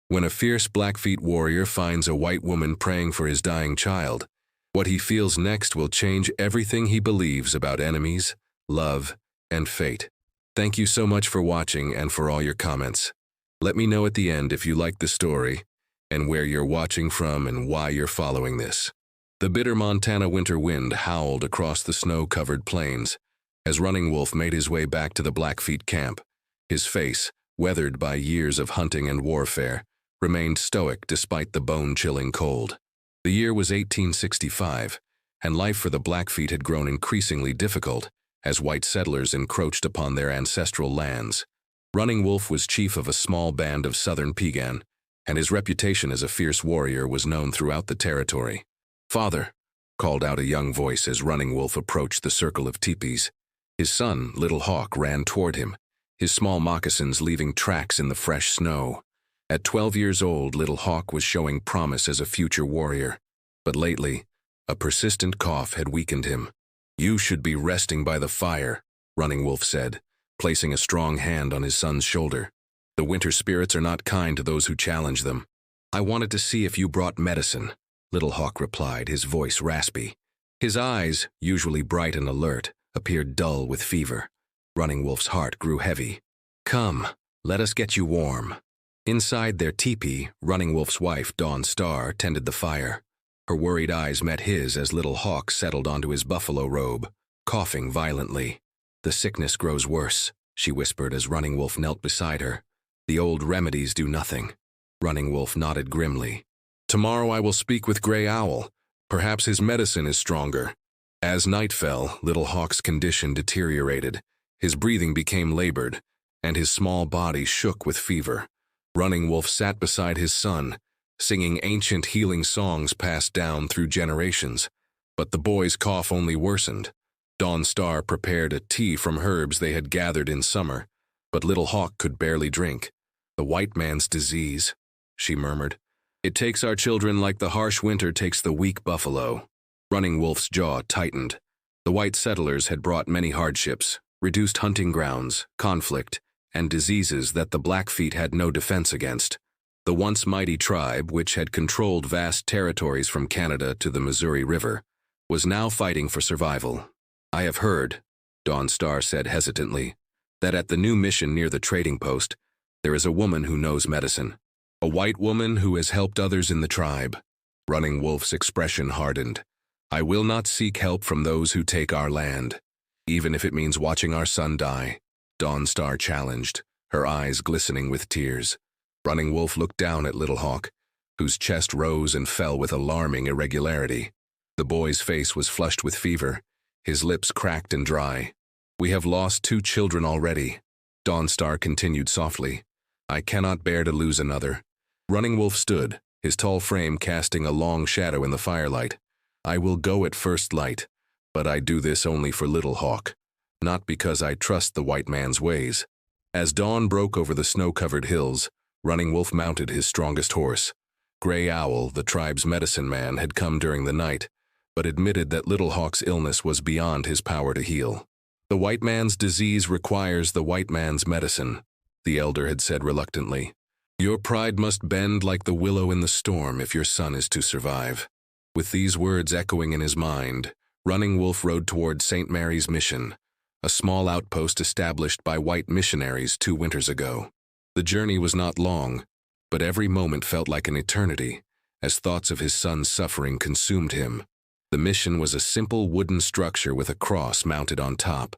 When a fierce Blackfeet warrior finds a white woman praying for his dying child, what he feels next will change everything he believes about enemies, love, and fate. Thank you so much for watching and for all your comments. Let me know at the end if you liked the story, and where you're watching from and why you're following this. The bitter Montana winter wind howled across the snow-covered plains as Running Wolf made his way back to the Blackfeet camp. His face, weathered by years of hunting and warfare, remained stoic despite the bone-chilling cold. The year was 1865, and life for the Blackfeet had grown increasingly difficult as white settlers encroached upon their ancestral lands. Running Wolf was chief of a small band of southern Piegan, and his reputation as a fierce warrior was known throughout the territory. "Father," called out a young voice as Running Wolf approached the circle of teepees. His son, Little Hawk, ran toward him, his small moccasins leaving tracks in the fresh snow. At 12 years old, Little Hawk was showing promise as a future warrior. But lately, a persistent cough had weakened him. "You should be resting by the fire," Running Wolf said, placing a strong hand on his son's shoulder. "The winter spirits are not kind to those who challenge them." "I wanted to see if you brought medicine," Little Hawk replied, his voice raspy. His eyes, usually bright and alert, appeared dull with fever. Running Wolf's heart grew heavy. "Come, let us get you warm." Inside their teepee, Running Wolf's wife, Dawn Star, tended the fire. Her worried eyes met his as Little Hawk settled onto his buffalo robe, coughing violently. "The sickness grows worse," she whispered as Running Wolf knelt beside her. "The old remedies do nothing." Running Wolf nodded grimly. "Tomorrow I will speak with Gray Owl. Perhaps his medicine is stronger." As night fell, Little Hawk's condition deteriorated. His breathing became labored, and his small body shook with fever. Running Wolf sat beside his son, singing ancient healing songs passed down through generations. But the boy's cough only worsened. Dawn Star prepared a tea from herbs they had gathered in summer, but Little Hawk could barely drink. "The white man's disease," she murmured. "It takes our children like the harsh winter takes the weak buffalo." Running Wolf's jaw tightened. The white settlers had brought many hardships, reduced hunting grounds, conflict, and diseases that the Blackfeet had no defense against. The once mighty tribe, which had controlled vast territories from Canada to the Missouri River, was now fighting for survival. "I have heard," Dawn Star said hesitantly, "that at the new mission near the trading post, there is a woman who knows medicine. A white woman who has helped others in the tribe." Running Wolf's expression hardened. "I will not seek help from those who take our land, even if it means watching our son die," Dawn Star challenged, her eyes glistening with tears. Running Wolf looked down at Little Hawk, whose chest rose and fell with alarming irregularity. The boy's face was flushed with fever, his lips cracked and dry. "We have lost 2 children already," Dawn Star continued softly. "I cannot bear to lose another." Running Wolf stood, his tall frame casting a long shadow in the firelight. "I will go at first light, but I do this only for Little Hawk, not because I trust the white man's ways." As dawn broke over the snow-covered hills, Running Wolf mounted his strongest horse. Gray Owl, the tribe's medicine man, had come during the night, but admitted that Little Hawk's illness was beyond his power to heal. "The white man's disease requires the white man's medicine," the elder had said reluctantly. "Your pride must bend like the willow in the storm if your son is to survive." With these words echoing in his mind, Running Wolf rode toward St. Mary's Mission, a small outpost established by white missionaries 2 winters ago. The journey was not long, but every moment felt like an eternity, as thoughts of his son's suffering consumed him. The mission was a simple wooden structure with a cross mounted on top.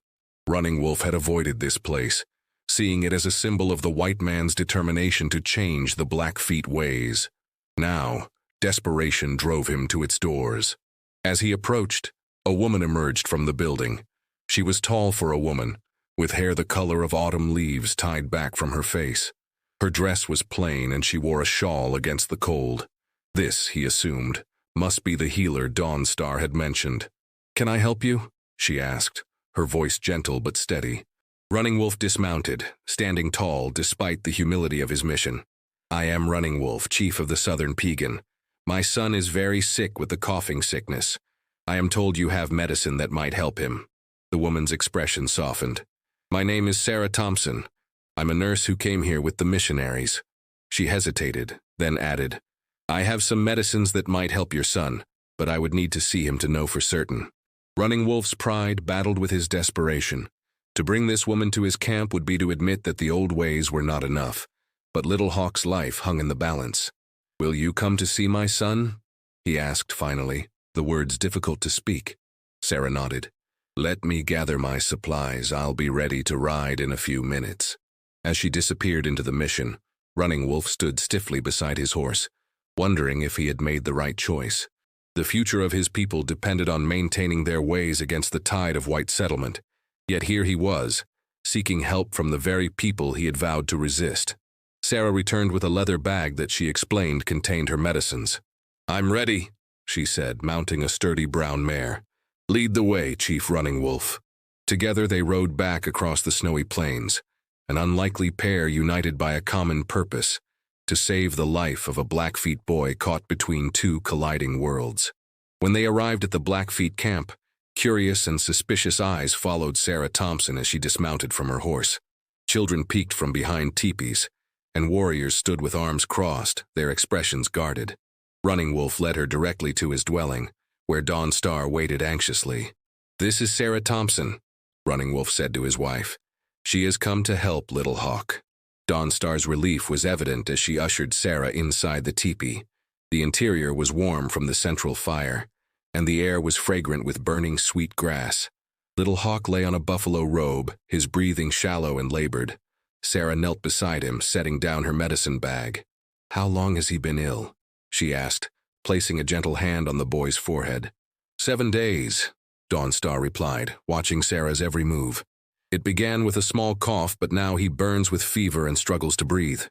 Running Wolf had avoided this place, seeing it as a symbol of the white man's determination to change the Blackfeet ways. Now, desperation drove him to its doors. As he approached, a woman emerged from the building. She was tall for a woman, with hair the color of autumn leaves tied back from her face. Her dress was plain and she wore a shawl against the cold. This, he assumed, must be the healer Dawn Star had mentioned. "Can I help you?" she asked, her voice gentle but steady. Running Wolf dismounted, standing tall despite the humility of his mission. "I am Running Wolf, chief of the southern Piegan. My son is very sick with the coughing sickness. I am told you have medicine that might help him." The woman's expression softened. "My name is Sarah Thompson. I'm a nurse who came here with the missionaries." She hesitated, then added, I have some medicines that might help your son, but I would need to see him to know for certain. Running Wolf's pride battled with his desperation. To bring this woman to his camp would be to admit that the old ways were not enough, but Little Hawk's life hung in the balance. Will you come to see my son? He asked finally, the words difficult to speak. Sarah nodded. Let me gather my supplies. I'll be ready to ride in a few minutes. As she disappeared into the mission, Running Wolf stood stiffly beside his horse, wondering if he had made the right choice. The future of his people depended on maintaining their ways against the tide of white settlement. Yet here he was, seeking help from the very people he had vowed to resist. Sarah returned with a leather bag that she explained contained her medicines. I'm ready, she said, mounting a sturdy brown mare. Lead the way, Chief Running Wolf. Together they rode back across the snowy plains, an unlikely pair united by a common purpose, to save the life of a Blackfeet boy caught between two colliding worlds. When they arrived at the Blackfeet camp, curious and suspicious eyes followed Sarah Thompson as she dismounted from her horse. Children peeked from behind teepees, and warriors stood with arms crossed, their expressions guarded. Running Wolf led her directly to his dwelling, where Dawn Star waited anxiously. This is Sarah Thompson, Running Wolf said to his wife. She has come to help Little Hawk. Dawn Star's relief was evident as she ushered Sarah inside the teepee. The interior was warm from the central fire, and the air was fragrant with burning sweet grass. Little Hawk lay on a buffalo robe, his breathing shallow and labored. Sarah knelt beside him, setting down her medicine bag. How long has he been ill? She asked, placing a gentle hand on the boy's forehead. 7 days, Dawn Star replied, watching Sarah's every move. It began with a small cough, but now he burns with fever and struggles to breathe.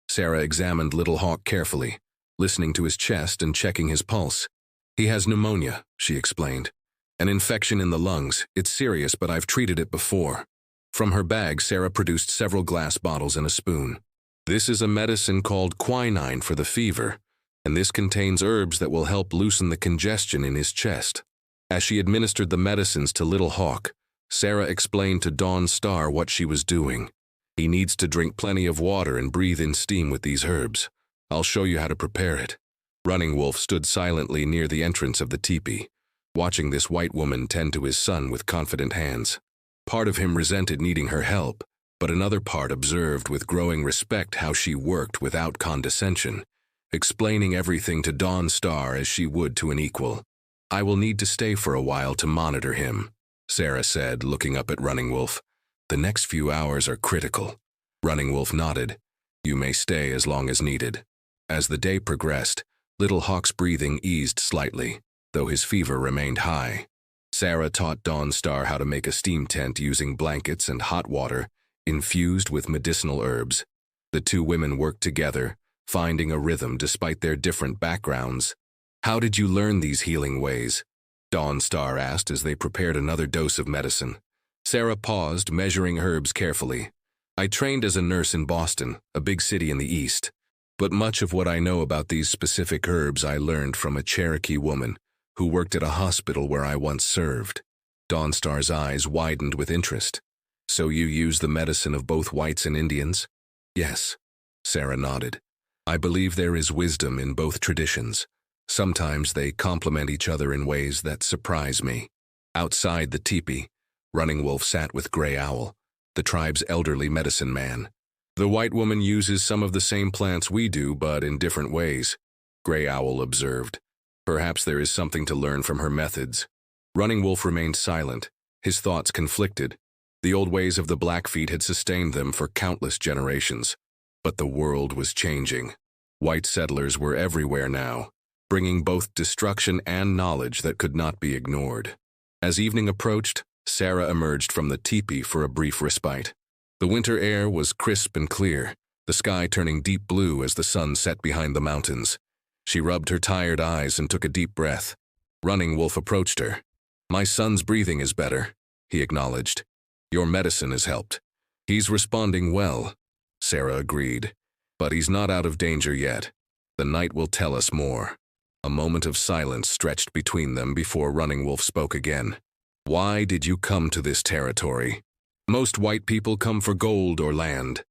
Sarah examined Little Hawk carefully, listening to his chest and checking his pulse. He has pneumonia, she explained. An infection in the lungs. It's serious, but I've treated it before. From her bag, Sarah produced several glass bottles and a spoon. This is a medicine called quinine for the fever, and this contains herbs that will help loosen the congestion in his chest. As she administered the medicines to Little Hawk, Sarah explained to Dawn Star what she was doing. He needs to drink plenty of water and breathe in steam with these herbs. I'll show you how to prepare it. Running Wolf stood silently near the entrance of the teepee, watching this white woman tend to his son with confident hands. Part of him resented needing her help, but another part observed with growing respect how she worked without condescension, explaining everything to Dawn Star as she would to an equal. I will need to stay for a while to monitor him, Sarah said, looking up at Running Wolf. The next few hours are critical. Running Wolf nodded. You may stay as long as needed. As the day progressed, Little Hawk's breathing eased slightly, though his fever remained high. Sarah taught Dawn Star how to make a steam tent using blankets and hot water infused with medicinal herbs. The two women worked together, finding a rhythm despite their different backgrounds. How did you learn these healing ways? Dawn Star asked as they prepared another dose of medicine. Sarah paused, measuring herbs carefully. I trained as a nurse in Boston, a big city in the East. But much of what I know about these specific herbs I learned from a Cherokee woman who worked at a hospital where I once served. Dawn Star's eyes widened with interest. So you use the medicine of both whites and Indians? Yes, Sarah nodded. I believe there is wisdom in both traditions. Sometimes they complement each other in ways that surprise me. Outside the teepee, Running Wolf sat with Gray Owl, the tribe's elderly medicine man. The white woman uses some of the same plants we do, but in different ways, Gray Owl observed. Perhaps there is something to learn from her methods. Running Wolf remained silent, his thoughts conflicted. The old ways of the Blackfeet had sustained them for countless generations. But the world was changing. White settlers were everywhere now, bringing both destruction and knowledge that could not be ignored. As evening approached, Sarah emerged from the teepee for a brief respite. The winter air was crisp and clear, the sky turning deep blue as the sun set behind the mountains. She rubbed her tired eyes and took a deep breath. Running Wolf approached her. My son's breathing is better, he acknowledged. Your medicine has helped. He's responding well, Sarah agreed. But he's not out of danger yet. The night will tell us more. A moment of silence stretched between them before Running Wolf spoke again. Why did you come to this territory? Most white people come for gold or land.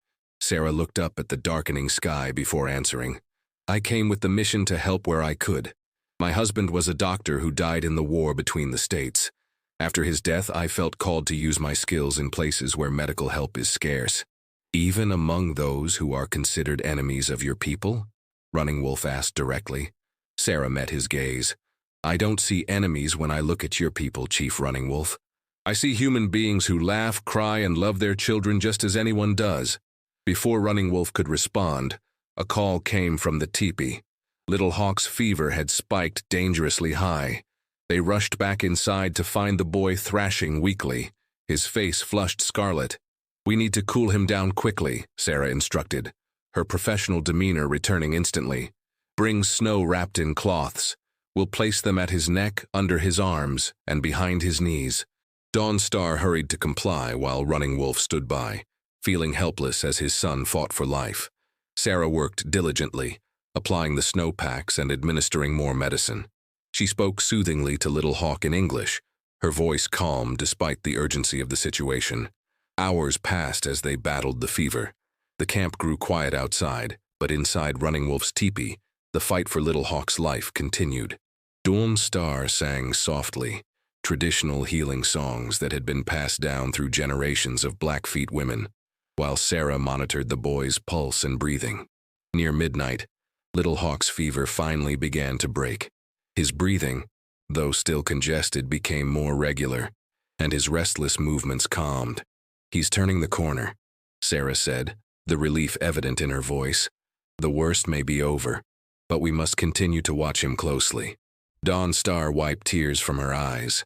Sarah looked up at the darkening sky before answering. I came with the mission to help where I could. My husband was a doctor who died in the war between the states. After his death, I felt called to use my skills in places where medical help is scarce. Even among those who are considered enemies of your people? Running Wolf asked directly. Sarah met his gaze. I don't see enemies when I look at your people, Chief Running Wolf. I see human beings who laugh, cry, and love their children just as anyone does. Before Running Wolf could respond, a call came from the teepee. Little Hawk's fever had spiked dangerously high. They rushed back inside to find the boy thrashing weakly, his face flushed scarlet. We need to cool him down quickly, Sarah instructed, her professional demeanor returning instantly. Bring snow wrapped in cloths. We'll place them at his neck, under his arms, and behind his knees. Dawn Star hurried to comply while Running Wolf stood by, feeling helpless as his son fought for life. Sarah worked diligently, applying the snowpacks and administering more medicine. She spoke soothingly to Little Hawk in English, her voice calm despite the urgency of the situation. Hours passed as they battled the fever. The camp grew quiet outside, but inside Running Wolf's teepee, the fight for Little Hawk's life continued. Dawn Star sang softly, traditional healing songs that had been passed down through generations of Blackfeet women, while Sarah monitored the boy's pulse and breathing. Near midnight, Little Hawk's fever finally began to break. His breathing, though still congested, became more regular, and his restless movements calmed. He's turning the corner, Sarah said, the relief evident in her voice. The worst may be over, but we must continue to watch him closely. Dawn Star wiped tears from her eyes.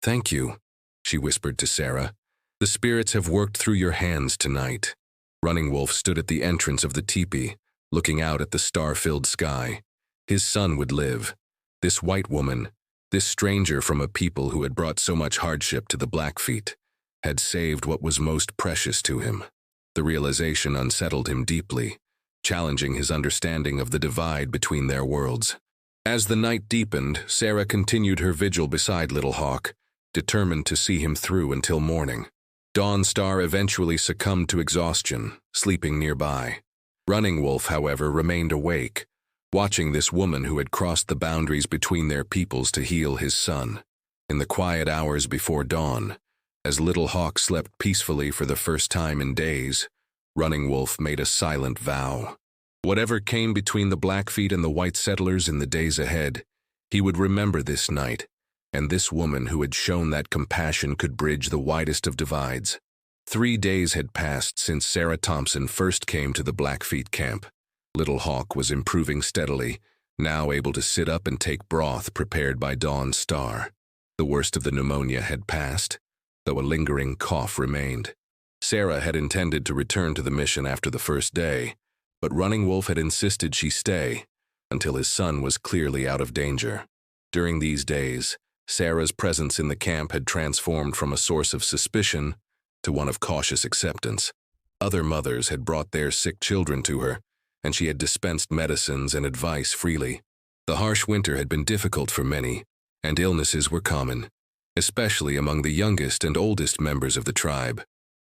Thank you, she whispered to Sarah. The spirits have worked through your hands tonight. Running Wolf stood at the entrance of the teepee, looking out at the star-filled sky. His son would live. This white woman, this stranger from a people who had brought so much hardship to the Blackfeet, had saved what was most precious to him. The realization unsettled him deeply, challenging his understanding of the divide between their worlds. As the night deepened, Sarah continued her vigil beside Little Hawk, determined to see him through until morning. Dawn Star eventually succumbed to exhaustion, sleeping nearby. Running Wolf, however, remained awake, watching this woman who had crossed the boundaries between their peoples to heal his son. In the quiet hours before dawn, as Little Hawk slept peacefully for the first time in days, Running Wolf made a silent vow. Whatever came between the Blackfeet and the white settlers in the days ahead, he would remember this night, and this woman who had shown that compassion could bridge the widest of divides. 3 days had passed since Sarah Thompson first came to the Blackfeet camp. Little Hawk was improving steadily, now able to sit up and take broth prepared by Dawn Star. The worst of the pneumonia had passed, though a lingering cough remained. Sarah had intended to return to the mission after the first day, but Running Wolf had insisted she stay until his son was clearly out of danger. During these days, Sarah's presence in the camp had transformed from a source of suspicion to one of cautious acceptance. Other mothers had brought their sick children to her, and she had dispensed medicines and advice freely. The harsh winter had been difficult for many, and illnesses were common, especially among the youngest and oldest members of the tribe.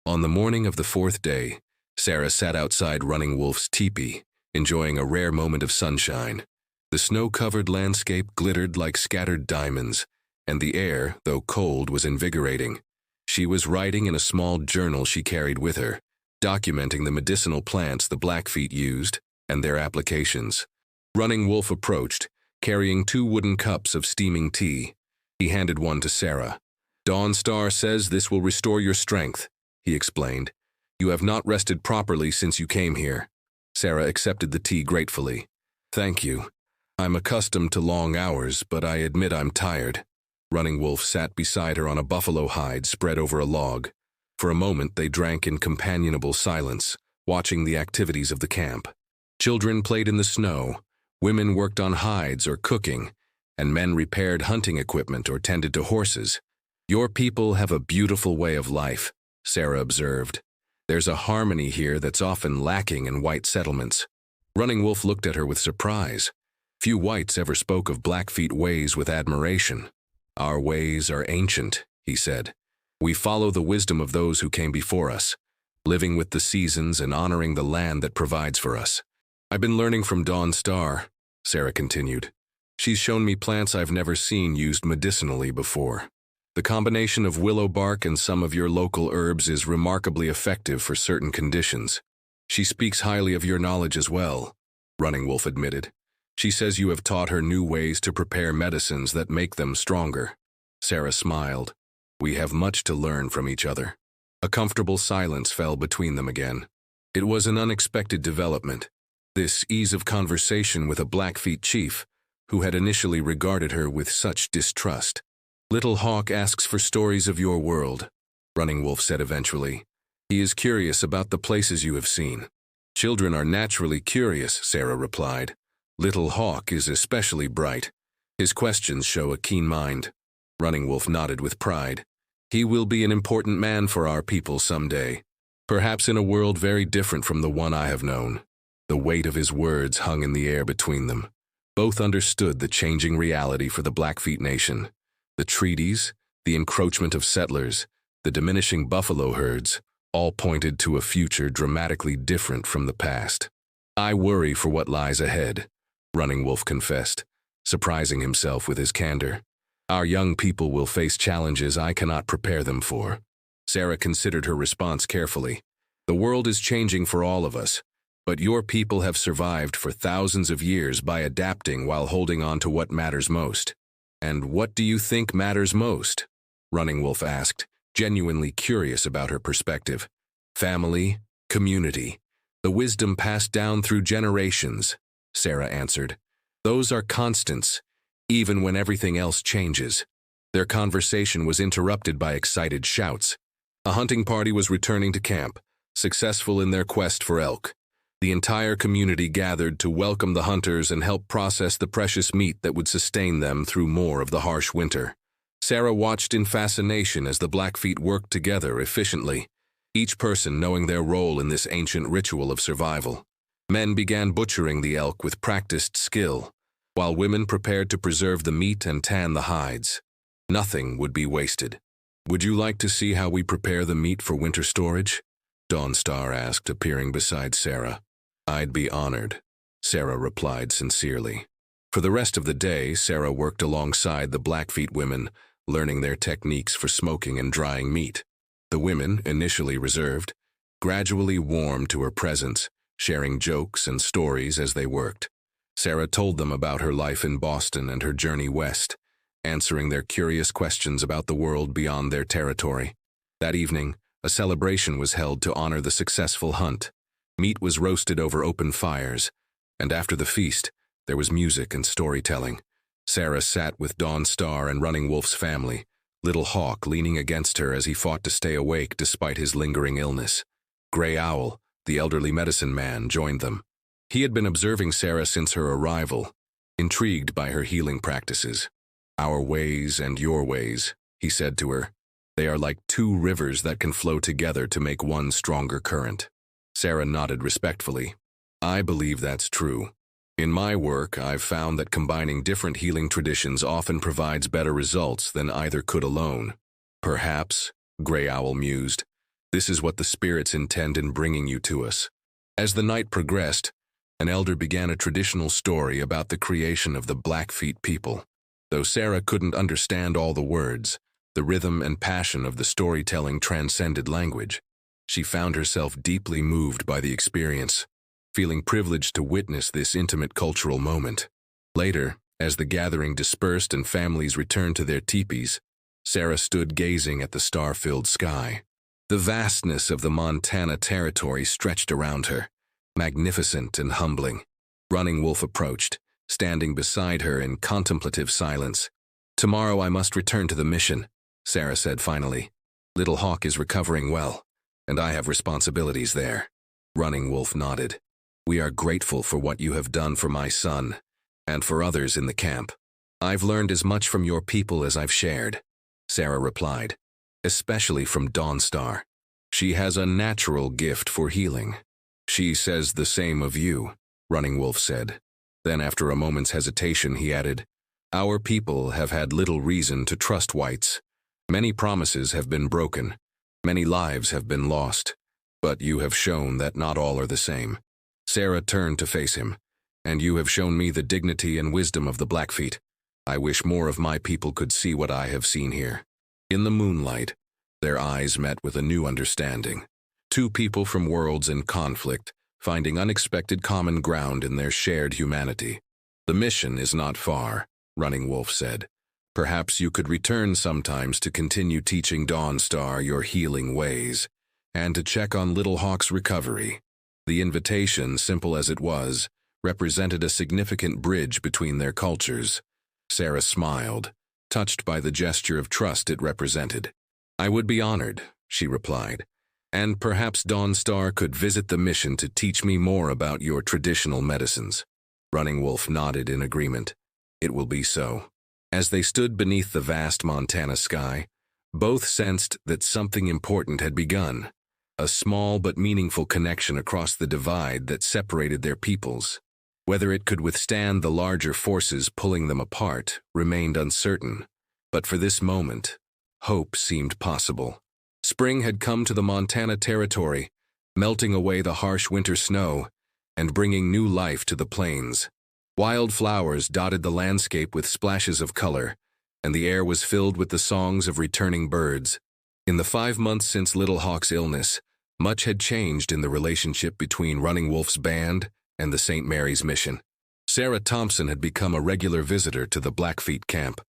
On the morning of the 4th day, Sarah sat outside Running Wolf's teepee, enjoying a rare moment of sunshine. The snow-covered landscape glittered like scattered diamonds, and the air, though cold, was invigorating. She was writing in a small journal she carried with her, documenting the medicinal plants the Blackfeet used and their applications. Running Wolf approached, carrying 2 wooden cups of steaming tea. He handed one to Sarah. Dawn Star says this will restore your strength, he explained. You have not rested properly since you came here. Sarah accepted the tea gratefully. Thank you. I'm accustomed to long hours, but I admit I'm tired. Running Wolf sat beside her on a buffalo hide spread over a log. For a moment they drank in companionable silence, watching the activities of the camp. Children played in the snow, women worked on hides or cooking, and men repaired hunting equipment or tended to horses. Your people have a beautiful way of life, Sarah observed. There's a harmony here that's often lacking in white settlements. Running Wolf looked at her with surprise. Few whites ever spoke of Blackfeet ways with admiration. Our ways are ancient, he said. We follow the wisdom of those who came before us. living with the seasons and honoring the land that provides for us. I've been learning from Dawn Star, Sarah continued. She's shown me plants I've never seen used medicinally before. The combination of willow bark and some of your local herbs is remarkably effective for certain conditions. She speaks highly of your knowledge as well, Running Wolf admitted. She says you have taught her new ways to prepare medicines that make them stronger. Sarah smiled. We have much to learn from each other. A comfortable silence fell between them again. It was an unexpected development, this ease of conversation with a Blackfeet chief, who had initially regarded her with such distrust. Little Hawk asks for stories of your world, Running Wolf said eventually. He is curious about the places you have seen. Children are naturally curious, Sarah replied. Little Hawk is especially bright. His questions show a keen mind. Running Wolf nodded with pride. He will be an important man for our people someday, perhaps in a world very different from the one I have known. The weight of his words hung in the air between them. Both understood the changing reality for the Blackfeet Nation. The treaties, the encroachment of settlers, the diminishing buffalo herds, all pointed to a future dramatically different from the past. I worry for what lies ahead, Running Wolf confessed, surprising himself with his candor. Our young people will face challenges I cannot prepare them for. Sarah considered her response carefully. The world is changing for all of us, but your people have survived for thousands of years by adapting while holding on to what matters most. And what do you think matters most? Running Wolf asked, genuinely curious about her perspective. Family, community, the wisdom passed down through generations, Sarah answered. Those are constants, even when everything else changes. Their conversation was interrupted by excited shouts. A hunting party was returning to camp, successful in their quest for elk. The entire community gathered to welcome the hunters and help process the precious meat that would sustain them through more of the harsh winter. Sarah watched in fascination as the Blackfeet worked together efficiently, each person knowing their role in this ancient ritual of survival. Men began butchering the elk with practiced skill, while women prepared to preserve the meat and tan the hides. Nothing would be wasted. Would you like to see how we prepare the meat for winter storage? Dawn Star asked, appearing beside Sarah. I'd be honored, Sarah replied sincerely. For the rest of the day, Sarah worked alongside the Blackfeet women, learning their techniques for smoking and drying meat. The women, initially reserved, gradually warmed to her presence, sharing jokes and stories as they worked. Sarah told them about her life in Boston and her journey west, answering their curious questions about the world beyond their territory. That evening, a celebration was held to honor the successful hunt. Meat was roasted over open fires, and after the feast, there was music and storytelling. Sarah sat with Dawn Star and Running Wolf's family, Little Hawk leaning against her as he fought to stay awake despite his lingering illness. Gray Owl, the elderly medicine man, joined them. He had been observing Sarah since her arrival, intrigued by her healing practices. Our ways and your ways, he said to her. They are like two rivers that can flow together to make one stronger current. Sarah nodded respectfully. I believe that's true. In my work, I've found that combining different healing traditions often provides better results than either could alone. Perhaps, Gray Owl mused, this is what the spirits intend in bringing you to us. As the night progressed, an elder began a traditional story about the creation of the Blackfeet people. Though Sarah couldn't understand all the words, the rhythm and passion of the storytelling transcended language. She found herself deeply moved by the experience, feeling privileged to witness this intimate cultural moment. Later, as the gathering dispersed and families returned to their teepees, Sarah stood gazing at the star-filled sky. The vastness of the Montana territory stretched around her, magnificent and humbling. Running Wolf approached, standing beside her in contemplative silence. Tomorrow I must return to the mission, Sarah said finally. Little Hawk is recovering well, and I have responsibilities there. Running Wolf nodded. We are grateful for what you have done for my son, and for others in the camp. I've learned as much from your people as I've shared, Sarah replied, especially from Dawn Star. She has a natural gift for healing. She says the same of you, Running Wolf said. Then after a moment's hesitation, he added, Our people have had little reason to trust whites. Many promises have been broken. Many lives have been lost. But you have shown that not all are the same. Sarah turned to face him. And you have shown me the dignity and wisdom of the Blackfeet. I wish more of my people could see what I have seen here. In the moonlight, their eyes met with a new understanding. Two people from worlds in conflict, finding unexpected common ground in their shared humanity. The mission is not far, Running Wolf said. Perhaps you could return sometimes to continue teaching Dawnstar your healing ways, and to check on Little Hawk's recovery. The invitation, simple as it was, represented a significant bridge between their cultures. Sarah smiled, touched by the gesture of trust it represented. I would be honored, she replied, and perhaps Dawnstar could visit the mission to teach me more about your traditional medicines. Running Wolf nodded in agreement. It will be so. As they stood beneath the vast Montana sky, both sensed that something important had begun, a small but meaningful connection across the divide that separated their peoples. Whether it could withstand the larger forces pulling them apart remained uncertain, but for this moment, hope seemed possible. Spring had come to the Montana territory, melting away the harsh winter snow and bringing new life to the plains. Wild flowers dotted the landscape with splashes of color, and the air was filled with the songs of returning birds. In the 5 months since Little Hawk's illness, much had changed in the relationship between Running Wolf's band and the St. Mary's mission. Sarah Thompson had become a regular visitor to the Blackfeet camp,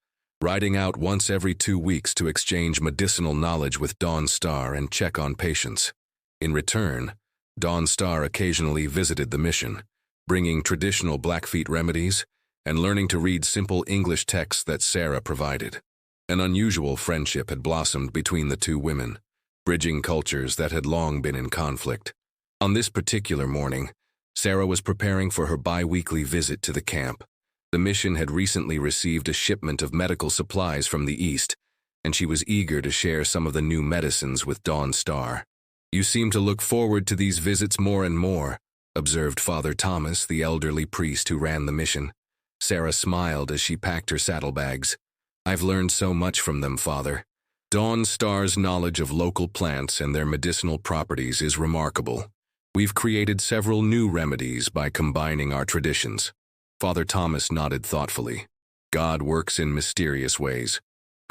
riding out once every 2 weeks to exchange medicinal knowledge with Dawnstar and check on patients. In return, Dawnstar occasionally visited the mission, bringing traditional Blackfeet remedies and learning to read simple English texts that Sarah provided. An unusual friendship had blossomed between the two women, bridging cultures that had long been in conflict. On this particular morning, Sarah was preparing for her bi-weekly visit to the camp. The mission had recently received a shipment of medical supplies from the east, and she was eager to share some of the new medicines with Dawnstar. You seem to look forward to these visits more and more, observed Father Thomas, the elderly priest who ran the mission. Sarah smiled as she packed her saddlebags. I've learned so much from them, Father. Dawnstar's knowledge of local plants and their medicinal properties is remarkable. We've created several new remedies by combining our traditions. Father Thomas nodded thoughtfully. God works in mysterious ways.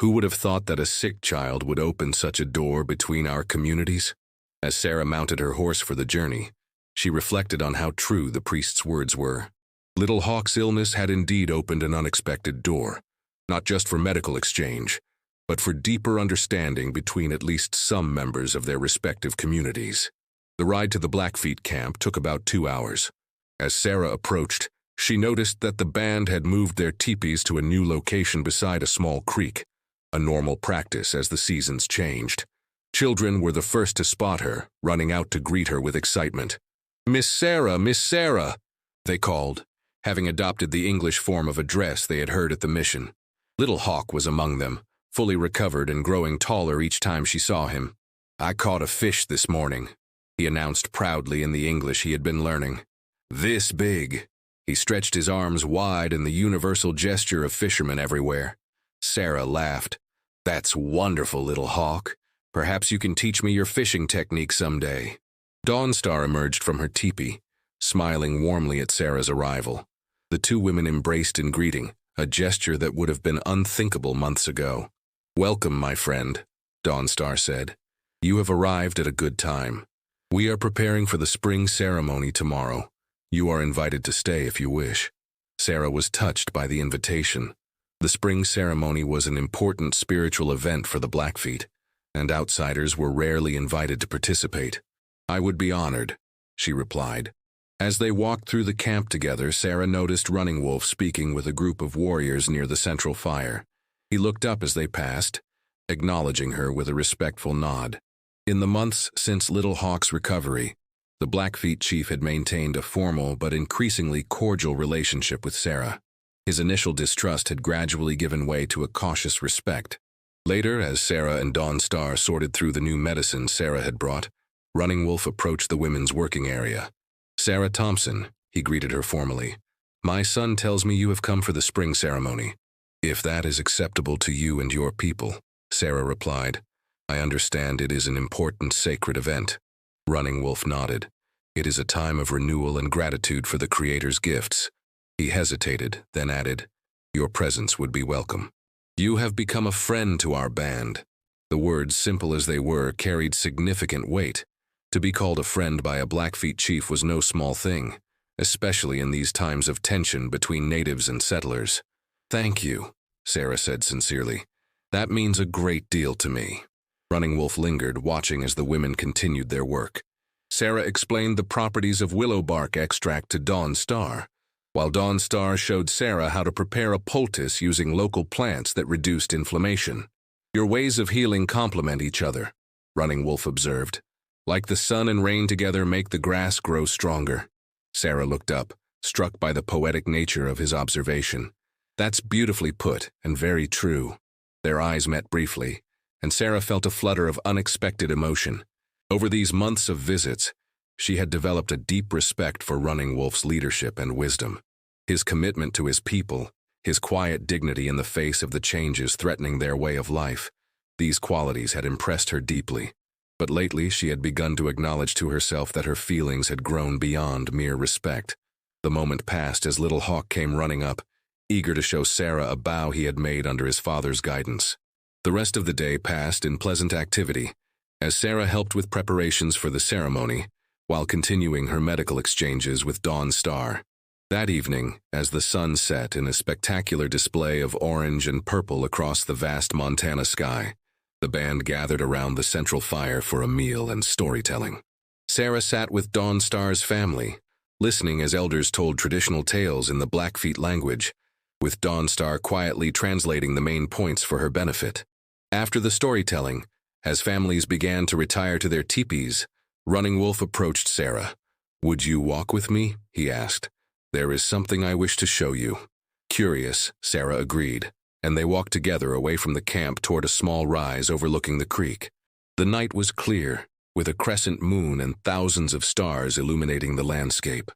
Who would have thought that a sick child would open such a door between our communities? As Sarah mounted her horse for the journey, she reflected on how true the priest's words were. Little Hawk's illness had indeed opened an unexpected door, not just for medical exchange, but for deeper understanding between at least some members of their respective communities. The ride to the Blackfeet camp took about 2 hours. As Sarah approached, she noticed that the band had moved their teepees to a new location beside a small creek, a normal practice as the seasons changed. Children were the first to spot her, running out to greet her with excitement. Miss Sarah, they called, having adopted the English form of address they had heard at the mission. Little Hawk was among them, fully recovered and growing taller each time she saw him. I caught a fish this morning, he announced proudly in the English he had been learning. This big. He stretched his arms wide in the universal gesture of fishermen everywhere. Sarah laughed. That's wonderful, Little Hawk. Perhaps you can teach me your fishing technique someday. Dawnstar emerged from her teepee, smiling warmly at Sarah's arrival. The two women embraced in greeting, a gesture that would have been unthinkable months ago. Welcome, my friend, Dawnstar said. You have arrived at a good time. We are preparing for the spring ceremony tomorrow. You are invited to stay if you wish. Sarah was touched by the invitation. The spring ceremony was an important spiritual event for the Blackfeet, and outsiders were rarely invited to participate. I would be honored, she replied. As they walked through the camp together, Sarah noticed Running Wolf speaking with a group of warriors near the central fire. He looked up as they passed, acknowledging her with a respectful nod. In the months since Little Hawk's recovery, the Blackfeet chief had maintained a formal but increasingly cordial relationship with Sarah. His initial distrust had gradually given way to a cautious respect. Later, as Sarah and Dawnstar sorted through the new medicine Sarah had brought, Running Wolf approached the women's working area. Sarah Thompson, he greeted her formally. My son tells me you have come for the spring ceremony. If that is acceptable to you and your people, Sarah replied. I understand it is an important sacred event. Running Wolf nodded. It is a time of renewal and gratitude for the Creator's gifts. He hesitated, then added, your presence would be welcome. You have become a friend to our band. The words, simple as they were, carried significant weight. To be called a friend by a Blackfeet chief was no small thing, especially in these times of tension between natives and settlers. Thank you, Sarah said sincerely. That means a great deal to me. Running Wolf lingered, watching as the women continued their work. Sarah explained the properties of willow bark extract to Dawn Star, while Dawn Star showed Sarah how to prepare a poultice using local plants that reduced inflammation. Your ways of healing complement each other, Running Wolf observed. Like the sun and rain together make the grass grow stronger. Sarah looked up, struck by the poetic nature of his observation. That's beautifully put and very true. Their eyes met briefly, and Sarah felt a flutter of unexpected emotion. Over these months of visits, she had developed a deep respect for Running Wolf's leadership and wisdom. His commitment to his people, his quiet dignity in the face of the changes threatening their way of life, these qualities had impressed her deeply. But lately she had begun to acknowledge to herself that her feelings had grown beyond mere respect. The moment passed as Little Hawk came running up, eager to show Sarah a bow he had made under his father's guidance. The rest of the day passed in pleasant activity, as Sarah helped with preparations for the ceremony, while continuing her medical exchanges with Dawn Star. That evening, as the sun set in a spectacular display of orange and purple across the vast Montana sky, the band gathered around the central fire for a meal and storytelling. Sarah sat with Dawn Star's family, listening as elders told traditional tales in the Blackfeet language, with Dawn Star quietly translating the main points for her benefit. After the storytelling, as families began to retire to their teepees, Running Wolf approached Sarah. Would you walk with me? He asked. There is something I wish to show you. Curious, Sarah agreed, and they walked together away from the camp toward a small rise overlooking the creek. The night was clear, with a crescent moon and thousands of stars illuminating the landscape.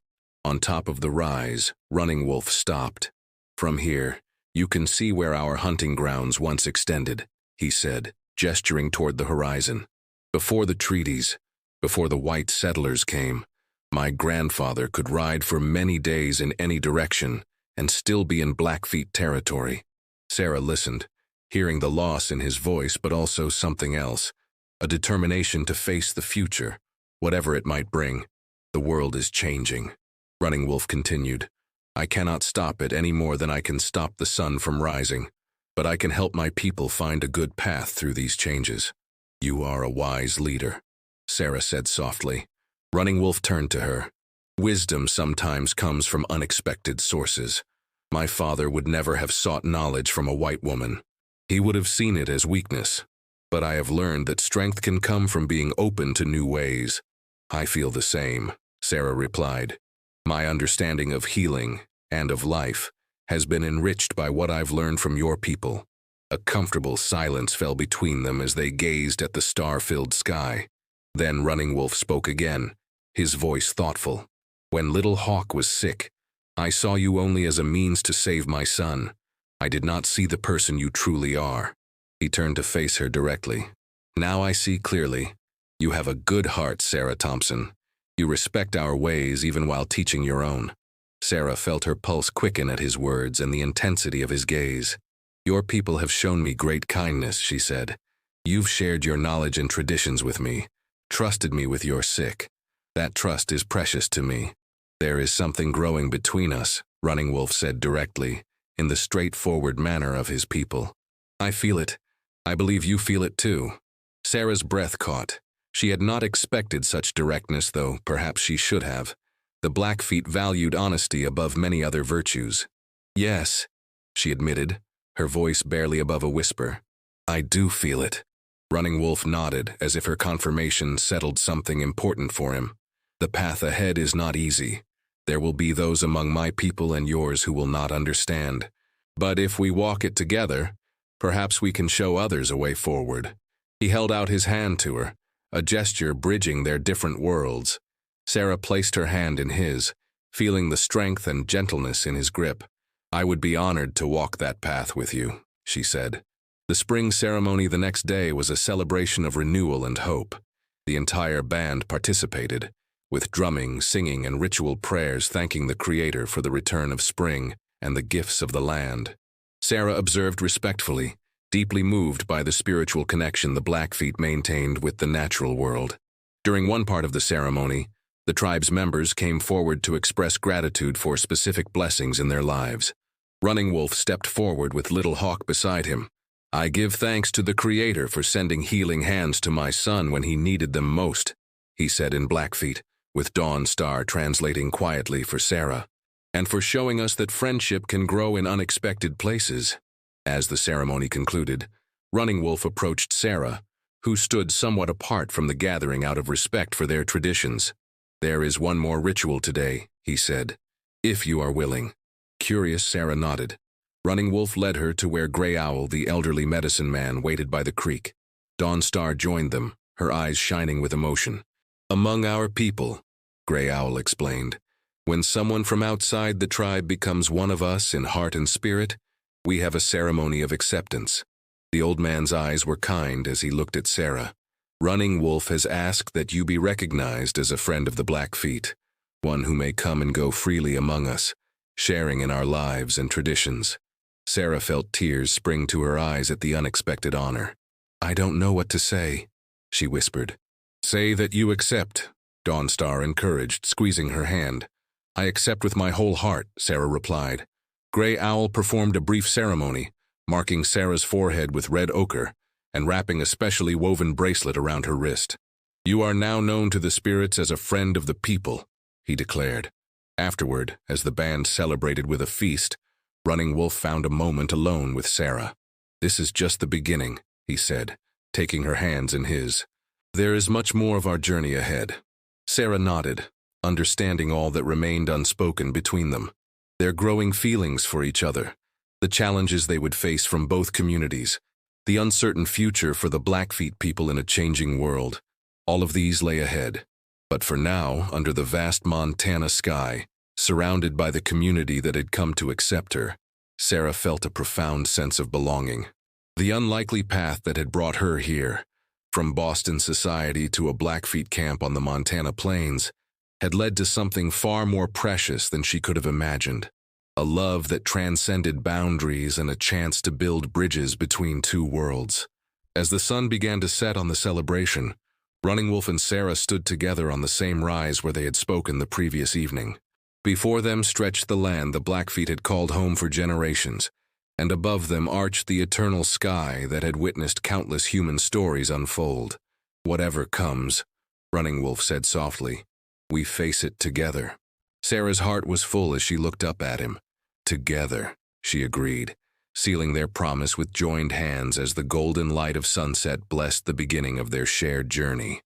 On top of the rise, Running Wolf stopped. From here, you can see where our hunting grounds once extended, he said, gesturing toward the horizon. Before the treaties, before the white settlers came, my grandfather could ride for many days in any direction and still be in Blackfeet territory. Sarah listened, hearing the loss in his voice but also something else, a determination to face the future, whatever it might bring. The world is changing. Running Wolf continued. I cannot stop it any more than I can stop the sun from rising, but I can help my people find a good path through these changes. You are a wise leader, Sarah said softly. Running Wolf turned to her. Wisdom sometimes comes from unexpected sources. My father would never have sought knowledge from a white woman. He would have seen it as weakness. But I have learned that strength can come from being open to new ways. I feel the same, Sarah replied. My understanding of healing and of life has been enriched by what I've learned from your people. A comfortable silence fell between them as they gazed at the star-filled sky. Then Running Wolf spoke again, his voice thoughtful. When Little Hawk was sick, I saw you only as a means to save my son. I did not see the person you truly are. He turned to face her directly. Now I see clearly. You have a good heart, Sarah Thompson. You respect our ways even while teaching your own. Sarah felt her pulse quicken at his words and the intensity of his gaze. Your people have shown me great kindness, she said. You've shared your knowledge and traditions with me, trusted me with your sick. That trust is precious to me. There is something growing between us, Running Wolf said directly, in the straightforward manner of his people. I feel it. I believe you feel it too. Sarah's breath caught. She had not expected such directness, though perhaps she should have. The Blackfeet valued honesty above many other virtues. Yes, she admitted, her voice barely above a whisper. I do feel it. Running Wolf nodded as if her confirmation settled something important for him. The path ahead is not easy. There will be those among my people and yours who will not understand. But if we walk it together, perhaps we can show others a way forward. He held out his hand to her, a gesture bridging their different worlds. Sarah placed her hand in his, feeling the strength and gentleness in his grip. I would be honored to walk that path with you, she said. The spring ceremony the next day was a celebration of renewal and hope. The entire band participated, with drumming, singing, and ritual prayers thanking the Creator for the return of spring and the gifts of the land. Sarah observed respectfully, deeply moved by the spiritual connection the Blackfeet maintained with the natural world. During one part of the ceremony, the tribe's members came forward to express gratitude for specific blessings in their lives. Running Wolf stepped forward with Little Hawk beside him. "I give thanks to the Creator for sending healing hands to my son when he needed them most," he said in Blackfeet, with Dawn Star translating quietly for Sarah, "and for showing us that friendship can grow in unexpected places." As the ceremony concluded, Running Wolf approached Sarah, who stood somewhat apart from the gathering out of respect for their traditions. "There is one more ritual today," he said, "if you are willing." Curious, Sarah nodded. Running Wolf led her to where Gray Owl, the elderly medicine man, waited by the creek. Dawn Star joined them, her eyes shining with emotion. "Among our people," Gray Owl explained, "when someone from outside the tribe becomes one of us in heart and spirit, we have a ceremony of acceptance." The old man's eyes were kind as he looked at Sarah. "Running Wolf has asked that you be recognized as a friend of the Blackfeet, one who may come and go freely among us, sharing in our lives and traditions." Sarah felt tears spring to her eyes at the unexpected honor. "I don't know what to say," she whispered. "Say that you accept," Dawn Star encouraged, squeezing her hand. "I accept with my whole heart," Sarah replied. Gray Owl performed a brief ceremony, marking Sarah's forehead with red ochre and wrapping a specially woven bracelet around her wrist. "You are now known to the spirits as a friend of the people," he declared. Afterward, as the band celebrated with a feast, Running Wolf found a moment alone with Sarah. "This is just the beginning," he said, taking her hands in his. "There is much more of our journey ahead." Sarah nodded, understanding all that remained unspoken between them. Their growing feelings for each other, the challenges they would face from both communities, the uncertain future for the Blackfeet people in a changing world. All of these lay ahead. But for now, under the vast Montana sky, surrounded by the community that had come to accept her, Sarah felt a profound sense of belonging. The unlikely path that had brought her here, from Boston society to a Blackfeet camp on the Montana plains, had led to something far more precious than she could have imagined. A love that transcended boundaries and a chance to build bridges between two worlds. As the sun began to set on the celebration, Running Wolf and Sarah stood together on the same rise where they had spoken the previous evening. Before them stretched the land the Blackfeet had called home for generations, and above them arched the eternal sky that had witnessed countless human stories unfold. "Whatever comes," Running Wolf said softly, "we face it together." Sarah's heart was full as she looked up at him. "Together," she agreed, sealing their promise with joined hands as the golden light of sunset blessed the beginning of their shared journey.